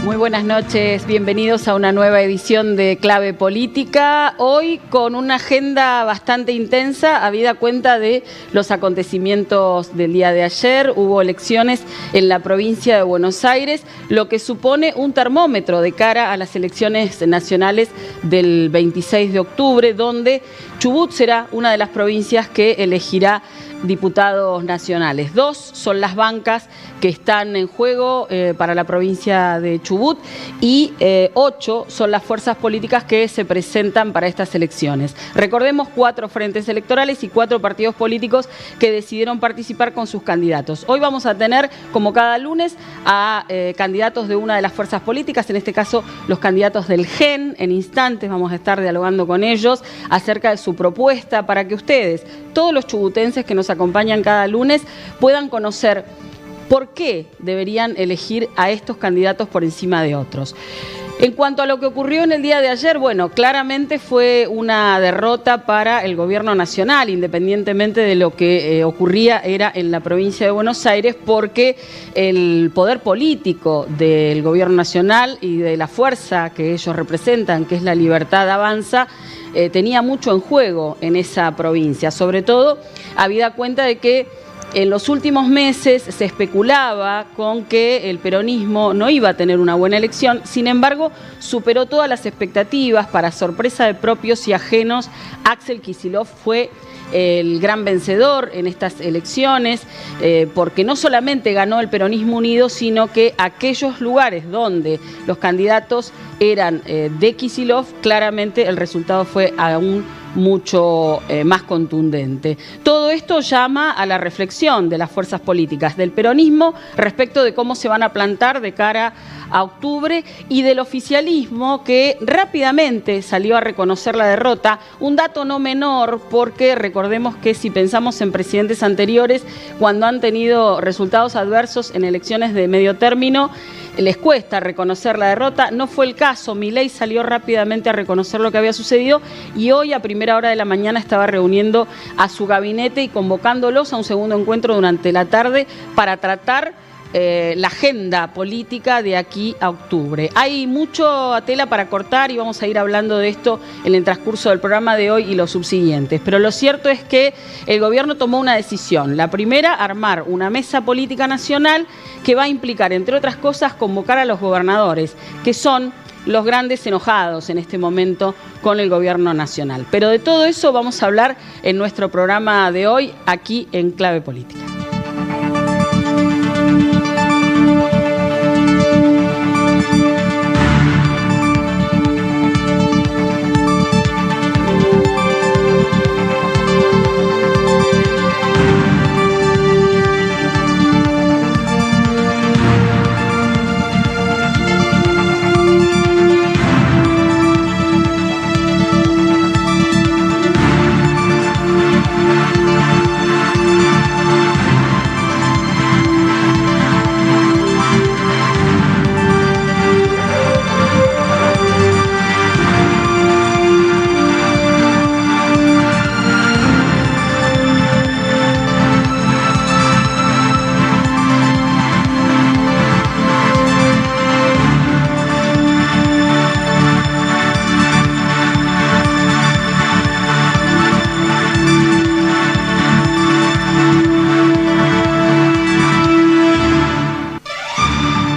Muy buenas noches, bienvenidos a una nueva edición de Clave Política. Hoy con una agenda bastante intensa, habida cuenta de los acontecimientos del día de ayer. Hubo elecciones en la provincia de Buenos Aires, lo que supone un termómetro de cara a las elecciones nacionales del 26 de octubre, donde Chubut será una de las provincias que elegirá diputados nacionales. 2 son las bancas que están en juego para la provincia de Chubut y 8 son las fuerzas políticas que se presentan para estas elecciones. Recordemos 4 frentes electorales y 4 partidos políticos que decidieron participar con sus candidatos. Hoy vamos a tener, como cada lunes, a candidatos de una de las fuerzas políticas, en este caso los candidatos del GEN. En instantes vamos a estar dialogando con ellos acerca de su propuesta para que ustedes, todos los chubutenses que nos acompañan cada lunes, puedan conocer por qué deberían elegir a estos candidatos por encima de otros. En cuanto a lo que ocurrió en el día de ayer, bueno, claramente fue una derrota para el gobierno nacional, independientemente de lo que ocurría era en la provincia de Buenos Aires, porque el poder político del gobierno nacional y de la fuerza que ellos representan, que es la Libertad Avanza, tenía mucho en juego en esa provincia, sobre todo habida cuenta de que en los últimos meses se especulaba con que el peronismo no iba a tener una buena elección. Sin embargo, superó todas las expectativas. Para sorpresa de propios y ajenos, Axel Kicillof fue el gran vencedor en estas elecciones, porque no solamente ganó el peronismo unido, sino que aquellos lugares donde los candidatos eran de Kicillof, claramente el resultado fue aún mucho más contundente. Todo esto llama a la reflexión de las fuerzas políticas, del peronismo respecto de cómo se van a plantar de cara a octubre, y del oficialismo, que rápidamente salió a reconocer la derrota. Un dato no menor, porque recordemos que si pensamos en presidentes anteriores, cuando han tenido resultados adversos en elecciones de medio término, les cuesta reconocer la derrota. No fue el caso. Milei salió rápidamente a reconocer lo que había sucedido y hoy a primera hora de la mañana estaba reuniendo a su gabinete y convocándolos a un segundo encuentro durante la tarde para tratar la agenda política de aquí a octubre. Hay mucho tela para cortar y vamos a ir hablando de esto en el transcurso del programa de hoy y los subsiguientes. Pero lo cierto es que el gobierno tomó una decisión. La primera, armar una mesa política nacional que va a implicar, entre otras cosas, convocar a los gobernadores, que son los grandes enojados en este momento con el gobierno nacional. Pero de todo eso vamos a hablar en nuestro programa de hoy, aquí en Clave Política.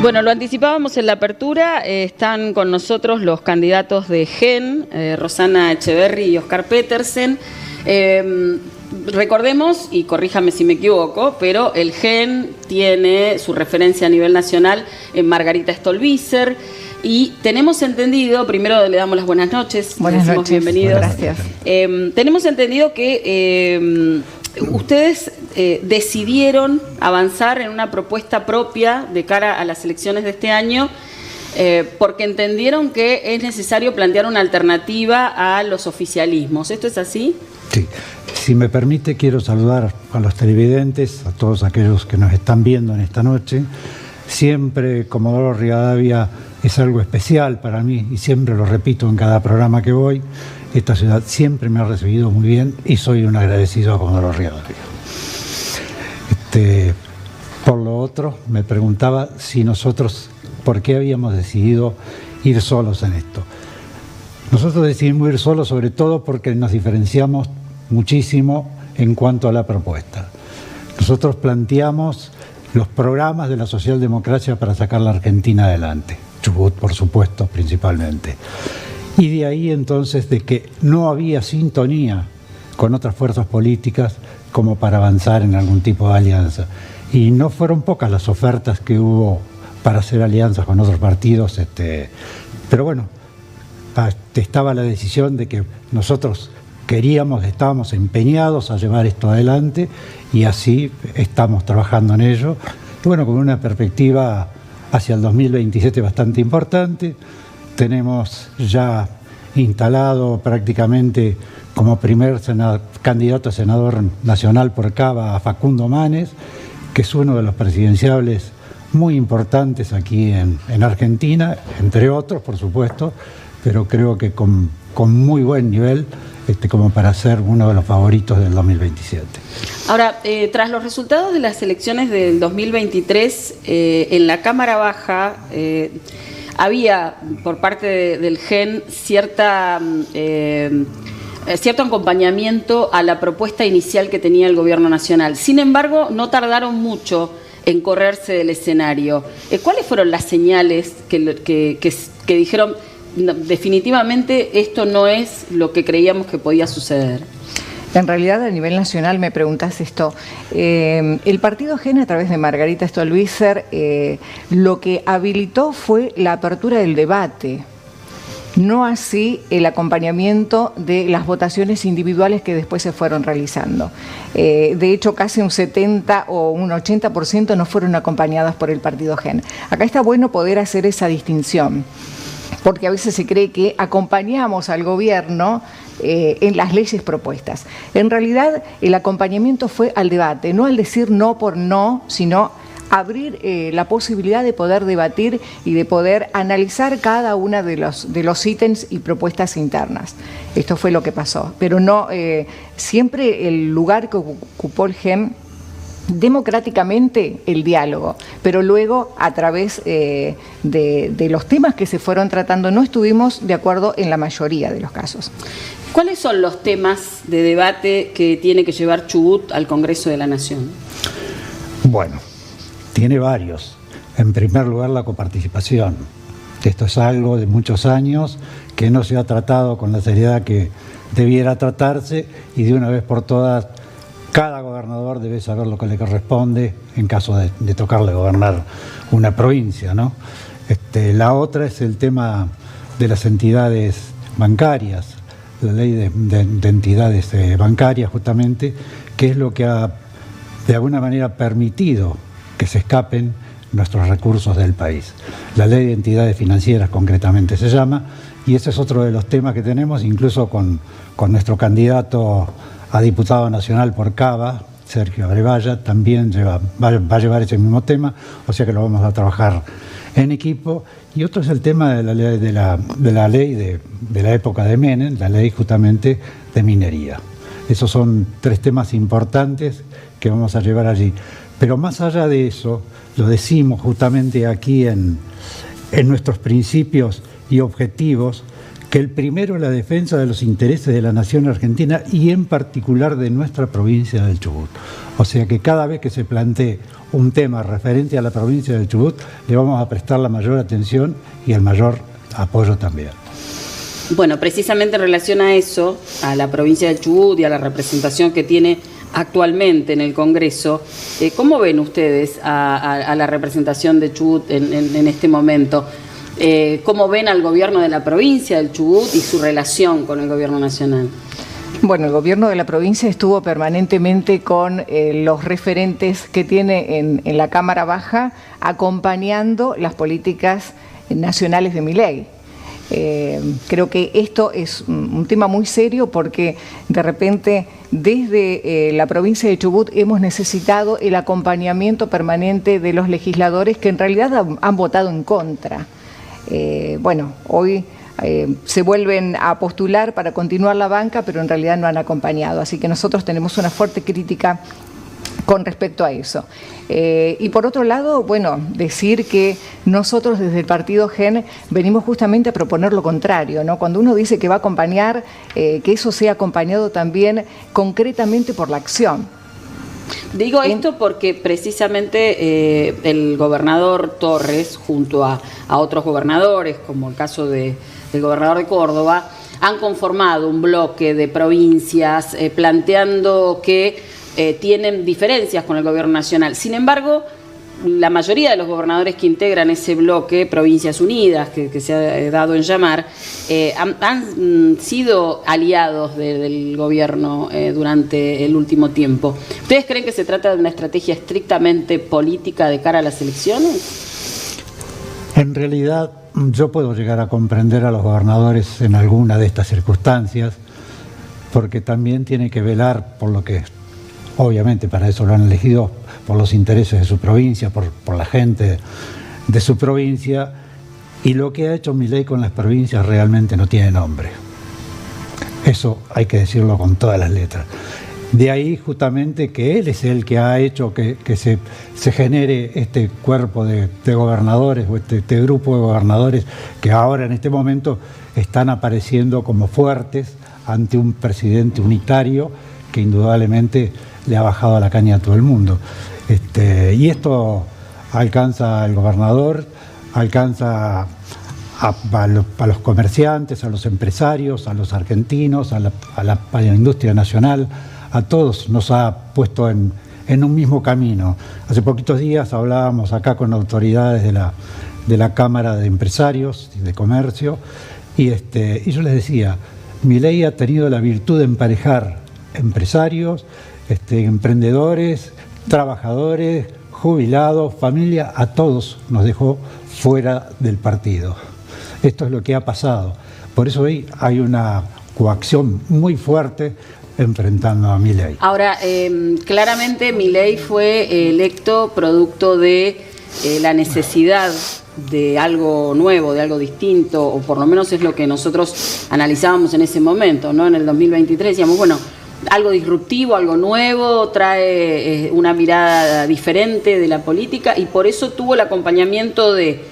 Bueno, lo anticipábamos en la apertura, están con nosotros los candidatos de GEN, Rosana Echeverri y Oscar Petersen. Recordemos, y corríjame si me equivoco, pero el GEN tiene su referencia a nivel nacional en Margarita Stolbizer. Y tenemos entendido, primero le damos las buenas noches, buenas noches, bienvenidos. Gracias. Tenemos entendido que ustedes decidieron avanzar en una propuesta propia de cara a las elecciones de este año, porque entendieron que es necesario plantear una alternativa a los oficialismos. ¿Esto es así? Sí. Si me permite, quiero saludar a los televidentes, a todos aquellos que nos están viendo en esta noche. Siempre Comodoro Rivadavia es algo especial para mí y siempre lo repito en cada programa que voy. Esta ciudad siempre me ha recibido muy bien y soy un agradecido a Comodoro Rivadavia. Por lo otro, me preguntaba si nosotros, ¿por qué habíamos decidido ir solos en esto? Nosotros decidimos ir solos sobre todo porque nos diferenciamos muchísimo en cuanto a la propuesta. Nosotros planteamos los programas de la socialdemocracia para sacar la Argentina adelante, Chubut, por supuesto, principalmente. Y de ahí entonces de que no había sintonía con otras fuerzas políticas como para avanzar en algún tipo de alianza. Y no fueron pocas las ofertas que hubo para hacer alianzas con otros partidos, pero bueno, estaba la decisión de que nosotros estábamos empeñados a llevar esto adelante y así estamos trabajando en ello. Y bueno, con una perspectiva hacia el 2027 bastante importante. Tenemos ya instalado prácticamente como primer candidato a senador nacional por Cava a Facundo Manes, que es uno de los presidenciables muy importantes aquí en Argentina, entre otros, por supuesto, pero creo que con muy buen nivel como para ser uno de los favoritos del 2027. Ahora, tras los resultados de las elecciones del 2023, en la Cámara Baja había por parte del GEN cierto acompañamiento a la propuesta inicial que tenía el Gobierno Nacional. Sin embargo, no tardaron mucho en correrse del escenario. ¿Cuáles fueron las señales que dijeron, no, definitivamente esto no es lo que creíamos que podía suceder? En realidad, a nivel nacional, me preguntás esto. El partido GEN, a través de Margarita Stolbizer, lo que habilitó fue la apertura del debate, no así el acompañamiento de las votaciones individuales que después se fueron realizando. De hecho, casi un 70 o un 80% no fueron acompañadas por el partido GEN. Acá está bueno poder hacer esa distinción, porque a veces se cree que acompañamos al gobierno en las leyes propuestas. En realidad, el acompañamiento fue al debate, no al decir no por no, sino abrir la posibilidad de poder debatir y de poder analizar cada una de los ítems y propuestas internas. Esto fue lo que pasó, pero no siempre el lugar que ocupó el GEN democráticamente el diálogo, pero luego a través de los temas que se fueron tratando no estuvimos de acuerdo en la mayoría de los casos. ¿Cuáles son los temas de debate que tiene que llevar Chubut al Congreso de la Nación? Bueno, tiene varios. En primer lugar, la coparticipación. Esto es algo de muchos años que no se ha tratado con la seriedad que debiera tratarse y de una vez por todas cada gobernador debe saber lo que le corresponde en caso de tocarle gobernar una provincia, ¿no? La otra es el tema de las entidades bancarias, la ley de entidades bancarias justamente, que es lo que ha de alguna manera permitido que se escapen nuestros recursos del país. La ley de entidades financieras concretamente se llama, y ese es otro de los temas que tenemos, incluso con nuestro candidato a diputado nacional por Cava, Sergio Abrevaya, también va a llevar ese mismo tema, o sea que lo vamos a trabajar en equipo. Y otro es el tema de la ley de la época de Menem, la ley justamente de minería. Esos son tres temas importantes que vamos a llevar allí. Pero más allá de eso, lo decimos justamente aquí en nuestros principios y objetivos, que el primero es la defensa de los intereses de la nación argentina y en particular de nuestra provincia del Chubut. O sea que cada vez que se plantee un tema referente a la provincia del Chubut, le vamos a prestar la mayor atención y el mayor apoyo también. Bueno, precisamente en relación a eso, a la provincia del Chubut y a la representación que tiene actualmente en el Congreso, ¿cómo ven ustedes a la representación de Chubut en este momento? ¿Cómo ven al gobierno de la provincia del Chubut y su relación con el gobierno nacional? Bueno, el gobierno de la provincia estuvo permanentemente con los referentes que tiene en la Cámara Baja acompañando las políticas nacionales de Milei. Creo que esto es un tema muy serio porque de repente desde la provincia de Chubut hemos necesitado el acompañamiento permanente de los legisladores que en realidad han votado en contra. Bueno, hoy se vuelven a postular para continuar la banca, pero en realidad no han acompañado. Así que nosotros tenemos una fuerte crítica con respecto a eso. Y por otro lado, bueno, decir que nosotros desde el Partido GEN venimos justamente a proponer lo contrario, ¿no? Cuando uno dice que va a acompañar, que eso sea acompañado también concretamente por la acción. Digo esto porque precisamente el gobernador Torres, junto a otros gobernadores, como el caso del gobernador de Córdoba, han conformado un bloque de provincias planteando que tienen diferencias con el gobierno nacional. Sin embargo, la mayoría de los gobernadores que integran ese bloque, Provincias Unidas, que se ha dado en llamar, han sido aliados del gobierno durante el último tiempo. ¿Ustedes creen que se trata de una estrategia estrictamente política de cara a las elecciones? En realidad, yo puedo llegar a comprender a los gobernadores en alguna de estas circunstancias, porque también tiene que velar por lo que, obviamente para eso lo han elegido, por los intereses de su provincia, por la gente de su provincia, y lo que ha hecho Milei con las provincias realmente no tiene nombre. Eso hay que decirlo con todas las letras. De ahí justamente que él es el que ha hecho que se genere este cuerpo de gobernadores, o este grupo de gobernadores que ahora en este momento están apareciendo como fuertes ante un presidente unitario que indudablemente le ha bajado la caña a todo el mundo. Y esto alcanza al gobernador, alcanza a los comerciantes, a los empresarios, a los argentinos, a la industria nacional, a todos nos ha puesto en un mismo camino. Hace poquitos días hablábamos acá con autoridades de la Cámara de Empresarios y de Comercio, y yo les decía, Milei ha tenido la virtud de emparejar empresarios, emprendedores, trabajadores, jubilados, familia, a todos nos dejó fuera del partido. Esto es lo que ha pasado. Por eso hoy hay una coacción muy fuerte enfrentando a Milei. Ahora, claramente Milei fue electo producto de la necesidad de algo nuevo, de algo distinto, o por lo menos es lo que nosotros analizábamos en ese momento, ¿no? En el 2023 decíamos, bueno, algo disruptivo, algo nuevo, trae una mirada diferente de la política, y por eso tuvo el acompañamiento de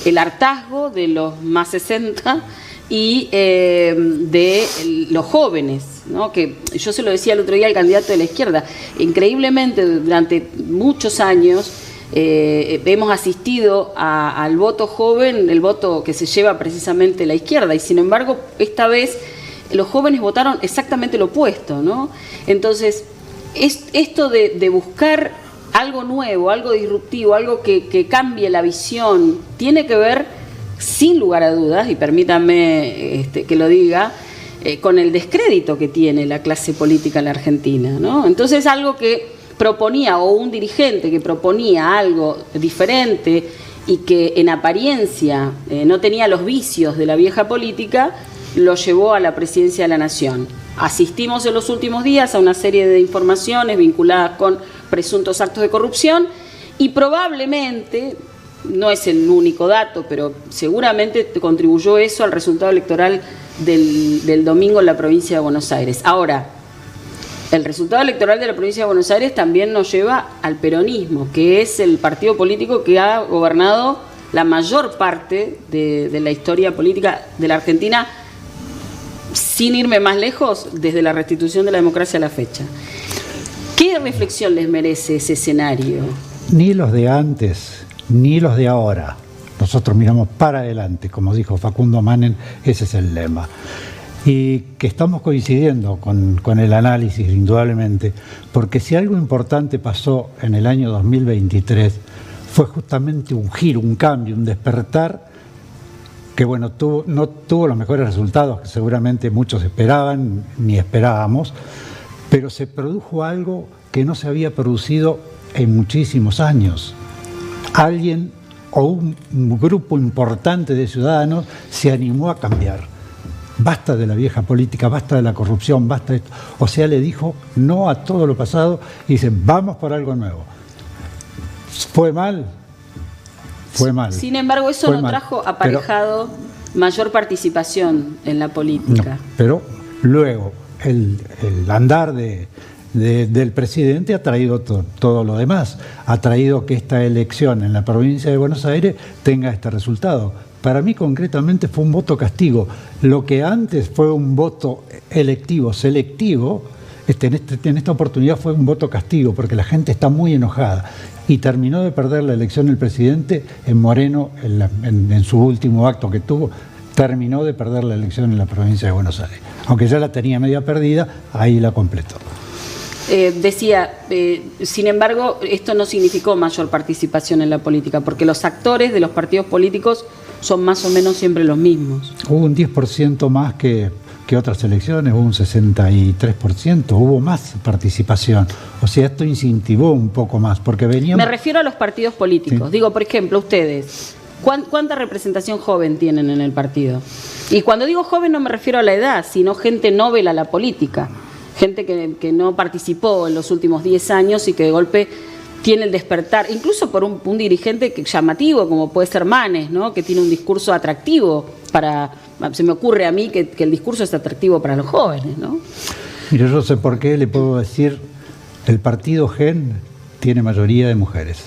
el hartazgo de los más 60 y de los jóvenes, ¿no? Que yo se lo decía el otro día al candidato de la izquierda, increíblemente durante muchos años hemos asistido al voto joven, el voto que se lleva precisamente la izquierda, y sin embargo esta vez los jóvenes votaron exactamente lo opuesto, ¿no? Entonces, esto de buscar algo nuevo, algo disruptivo, algo que cambie la visión, tiene que ver, sin lugar a dudas, y permítanme que lo diga, con el descrédito que tiene la clase política en la Argentina, ¿no? Entonces, algo que proponía, o un dirigente que proponía algo diferente y que en apariencia no tenía los vicios de la vieja política, lo llevó a la presidencia de la Nación. Asistimos en los últimos días a una serie de informaciones vinculadas con presuntos actos de corrupción, y probablemente, no es el único dato, pero seguramente contribuyó eso al resultado electoral del domingo en la provincia de Buenos Aires. Ahora, el resultado electoral de la provincia de Buenos Aires también nos lleva al peronismo, que es el partido político que ha gobernado la mayor parte de la historia política de la Argentina, sin irme más lejos, desde la restitución de la democracia a la fecha. ¿Qué reflexión les merece ese escenario? Ni los de antes, ni los de ahora. Nosotros miramos para adelante, como dijo Facundo Manen, ese es el lema. Y que estamos coincidiendo con el análisis, indudablemente, porque si algo importante pasó en el año 2023, fue justamente un giro, un cambio, un despertar, que bueno, no tuvo los mejores resultados que seguramente muchos esperaban, ni esperábamos, pero se produjo algo que no se había producido en muchísimos años. Alguien o un grupo importante de ciudadanos se animó a cambiar. Basta de la vieja política, basta de la corrupción, basta de esto. O sea, le dijo no a todo lo pasado y dice, vamos por algo nuevo. ¿Fue mal? Fue mal. Sin embargo, eso no trajo aparejado mayor participación en la política. No, pero luego el andar de del presidente ha traído todo lo demás. Ha traído que esta elección en la provincia de Buenos Aires tenga este resultado. Para mí concretamente fue un voto castigo. Lo que antes fue un voto electivo, selectivo, en esta oportunidad fue un voto castigo, porque la gente está muy enojada. Y terminó de perder la elección el presidente en Moreno, en su último acto que tuvo, terminó de perder la elección en la provincia de Buenos Aires. Aunque ya la tenía media perdida, ahí la completó. Sin embargo, esto no significó mayor participación en la política, porque los actores de los partidos políticos son más o menos siempre los mismos. Hubo un 10% más que otras elecciones, hubo un 63%, hubo más participación. O sea, esto incentivó un poco más, porque veníamos... Me refiero a los partidos políticos. Sí. Digo, por ejemplo, ustedes, ¿cuánta representación joven tienen en el partido? Y cuando digo joven no me refiero a la edad, sino gente novel a la política. Gente que no participó en los últimos 10 años y que de golpe tiene el despertar, incluso por un dirigente llamativo, como puede ser Manes, ¿no? Que tiene un discurso atractivo se me ocurre a mí que el discurso es atractivo para los jóvenes, ¿no? Mire, yo sé por qué le puedo decir, el partido GEN tiene mayoría de mujeres.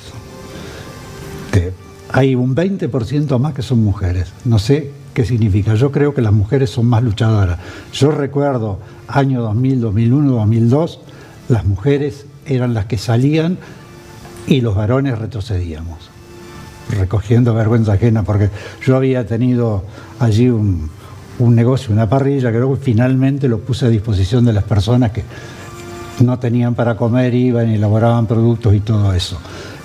Hay un 20% más que son mujeres. No sé qué significa. Yo creo que las mujeres son más luchadoras. Yo recuerdo año 2000, 2001, 2002, las mujeres eran las que salían y los varones retrocedíamos, recogiendo vergüenza ajena, porque yo había tenido allí un negocio, una parrilla, creo que finalmente lo puse a disposición de las personas que no tenían para comer, iban y elaboraban productos y todo eso.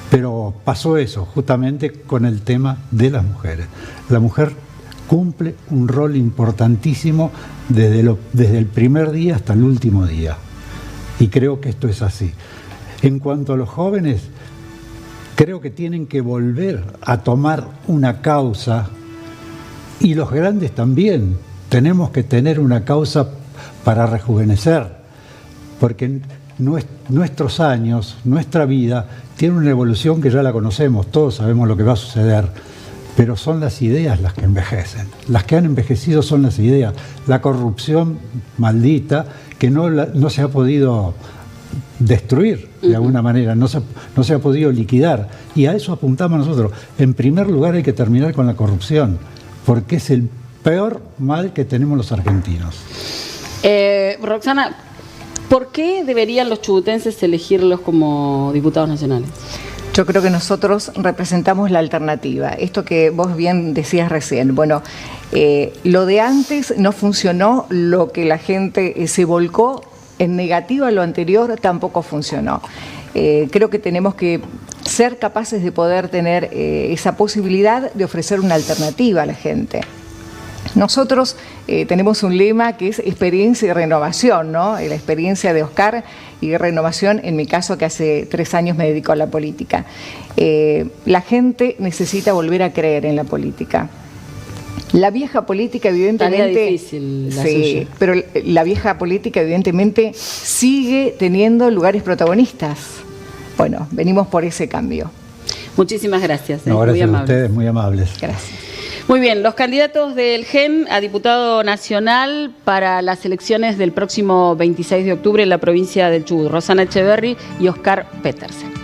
Pero pasó eso, justamente con el tema de las mujeres. La mujer cumple un rol importantísimo desde el primer día hasta el último día. Y creo que esto es así. En cuanto a los jóvenes, creo que tienen que volver a tomar una causa, y los grandes también. Tenemos que tener una causa para rejuvenecer, porque nuestros años, nuestra vida, tiene una evolución que ya la conocemos, todos sabemos lo que va a suceder, pero son las ideas las que envejecen. Las que han envejecido son las ideas. La corrupción maldita que no se ha podido destruir de alguna manera, no se ha podido liquidar, y a eso apuntamos nosotros. En primer lugar hay que terminar con la corrupción, porque es el peor mal que tenemos los argentinos. Roxana, ¿por qué deberían los chubutenses elegirlos como diputados nacionales? Yo creo que nosotros representamos la alternativa. Esto que vos bien decías recién. Bueno, lo de antes no funcionó, lo que la gente se volcó en negativa a lo anterior tampoco funcionó. Creo que tenemos que ser capaces de poder tener esa posibilidad de ofrecer una alternativa a la gente. Nosotros tenemos un lema que es experiencia y renovación, ¿no? La experiencia de Oscar y renovación, en mi caso, que hace 3 años me dedico a la política. La gente necesita volver a creer en la política. La vieja política, evidentemente... Tarea difícil la suya. Pero la vieja política, evidentemente, sigue teniendo lugares protagonistas. Bueno, venimos por ese cambio. Muchísimas gracias. No, gracias a ustedes, muy amables. Gracias. Muy bien, los candidatos del GEN a diputado nacional para las elecciones del próximo 26 de octubre en la provincia del Chubut, Rosana Echeverri y Oscar Petersen.